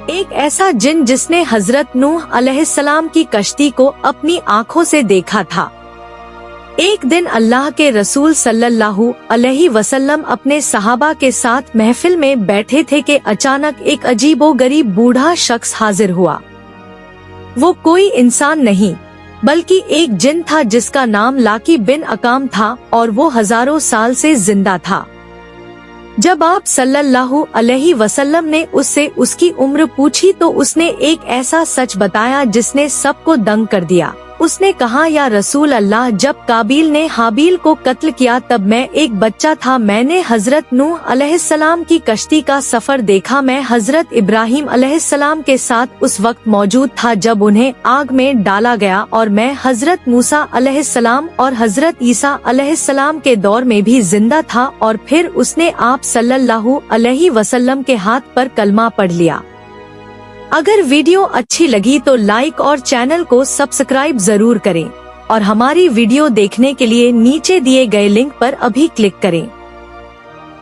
ایک ایسا جن جس نے حضرت نوح علیہ السلام کی کشتی کو اپنی آنکھوں سے دیکھا تھا۔ ایک دن اللہ کے رسول صلی اللہ علیہ وسلم اپنے صحابہ کے ساتھ محفل میں بیٹھے تھے کہ اچانک ایک عجیب و غریب بوڑھا شخص حاضر ہوا۔ وہ کوئی انسان نہیں بلکہ ایک جن تھا جس کا نام لاکی بن اقام تھا اور وہ ہزاروں سال سے زندہ تھا۔ جب آپ صلی اللہ علیہ وسلم نے اس سے اس کی عمر پوچھی تو اس نے ایک ایسا سچ بتایا جس نے سب کو دنگ کر دیا۔ اس نے کہا، یا رسول اللہ، جب قابیل نے حابیل کو قتل کیا تب میں ایک بچہ تھا، میں نے حضرت نوح علیہ السلام کی کشتی کا سفر دیکھا، میں حضرت ابراہیم علیہ السلام کے ساتھ اس وقت موجود تھا جب انہیں آگ میں ڈالا گیا، اور میں حضرت موسیٰ علیہ السلام اور حضرت عیسیٰ علیہ السلام کے دور میں بھی زندہ تھا، اور پھر اس نے آپ صلی اللہ علیہ وسلم کے ہاتھ پر کلمہ پڑھ لیا۔ اگر ویڈیو اچھی لگی تو لائک اور چینل کو سبسکرائب ضرور کریں، اور ہماری ویڈیو دیکھنے کے لیے نیچے دیے گئے لنک پر ابھی کلک کریں۔